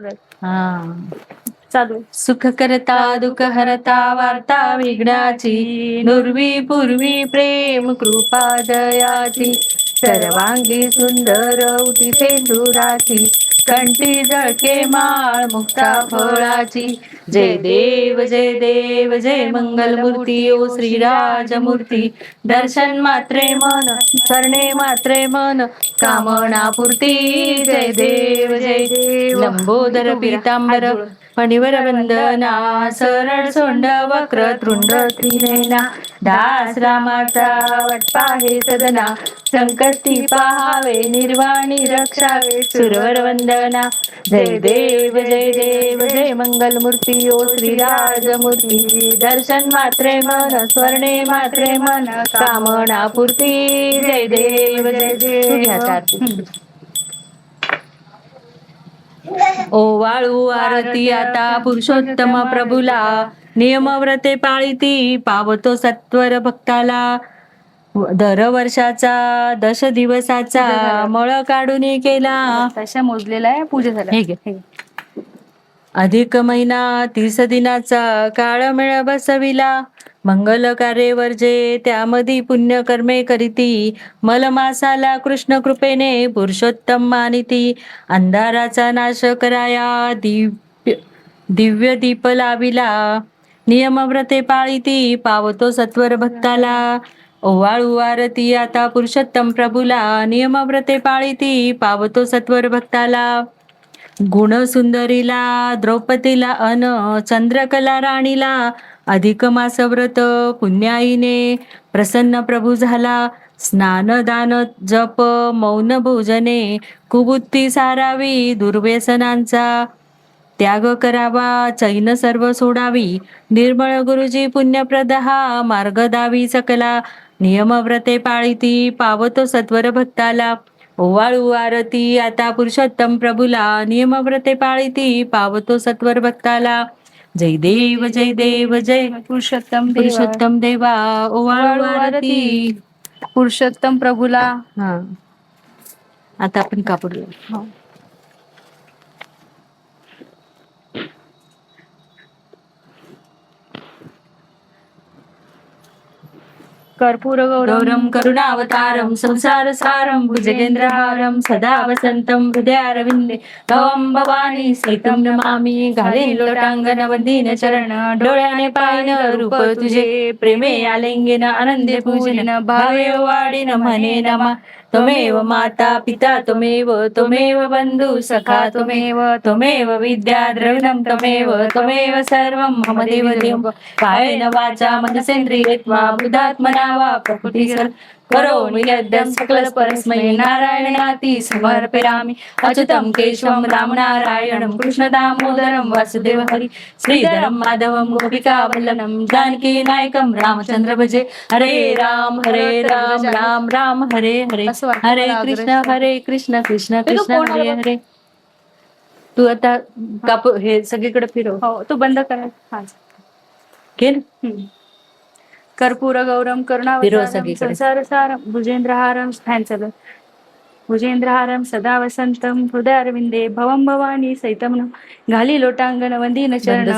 हा चालू सुख करता दुःख हरता वार्ता विघ्नाची नुर्वी पूर्वी प्रेम कृपा दयाची सर्वांगी सुंदर उटी सेंदुराची कंठी झळके माळ मुक्ता फळाची जय देव जय देव जय मंगलमूर्ती ओ श्रीराजमूर्ती दर्शन मात्रे मन करणे मात्रे मन कामना पूर्ती जय देव जय देव लंबोदर पीतांबर फणीवर वंदना सरळ सोंड वक्रतृंड त्रिनयना दास रामाचा वटपा हे सदना संकष्टी पाहावे निर्वाणी रक्षावे सुरवर वंदना जय देव जय मंगलमूर्ती ओ श्रीराजमूर्ती दर्शन मात्रे मन स्वर्णे मात्रे मन कामना पूर्ती जय देव जय देव ओवाळू आरती आता पुरुषोत्तम प्रभुला नियमव्रते पाळिती पावतो सत्वर भक्ताला दर वर्षाचा 10 दिवसाचा मळ काढून केला तशा मोजलेला आहे पूजा झाल्या अधिक महिना 30 दिनाचा काळ मेळ बसविला मंगल कार्ये वर्जे त्यामधी पुण्य कर्मे करीती मलमासाला कृष्ण कृपेने पुरुषोत्तम मानिती अंधाराचा नाश कराया दिव्य दीप लाविला नियमव्रते पाळिती पावतो सत्वर भक्ताला ओवाळू आरती आता पुरुषोत्तम प्रभुला नियमव्रते पाळिती पावतो सत्वर भक्ताला गुणसुंदरीला द्रौपदीला अन चंद्रकला राणीला अधिक मास व्रत पुण्याईने प्रसन्न प्रभू झाला स्नान दान जप मौन भोजने कुबुद्धी सारावी दुर्व्यसनांचा त्याग करावा चैन सर्व सोडावी निर्मळ गुरुजी पुण्यप्रद हा मार्ग दावी सकला नियमव्रते पाळिती पावतो सत्वर भक्ताला ओवाळू आरती आता पुरुषोत्तम प्रभुला नियमव्रते पाळिती पावतो सत्वर भक्ताला जय देव जय पुरुषोत्तम देवा ओवाळू आरती पुरुषोत्तम प्रभुला हा आता आपण कापूर कर्पूर गौरम करुणावतारम संसार सारम भुजगेंद्रहारम सदा वसंतम हृदयारविंदे भवम भवानी सहितं नमामि घाले लोटांगण वंदीन चरण डोळ्याने पाहिन रूप तुझे प्रेमे आलिंगन आनंदे पूजन भावे वाढीन म्हणे नमा त्वमेव माता पिता त्वमेव बंधु सखा त्वमेव विद्या द्रविणं त्वमेव सर्वं मम देव कायेन वाचा मनसेन्द्रियेत्वा बुद्धात्मना वा प्रकृती करोमि यद्यं सकल परस्मै नारायणाति समर्पयामि अच्युतं केशवं राम नारायणं कृष्ण दामोदरं वासुदेव हरि श्रीधरं माधवं गोपिका वल्लभं जानकी नायकं रामचंद्र भजे हरे राम राम राम हरे हरे हरे कृष्ण कृष्ण कृष्ण हरे हरे तू आता कापूर हे सगळीकडे फिरव हो तो बंद करा केल कर्पूर गौरम करुणावतारम संसार सारम भुजेंद्रहारम भुजेंद्रहारम सदा वसंतम हृदयारविंदे भवम भवानी सहितं घाली लोटांगण वंदीन चरण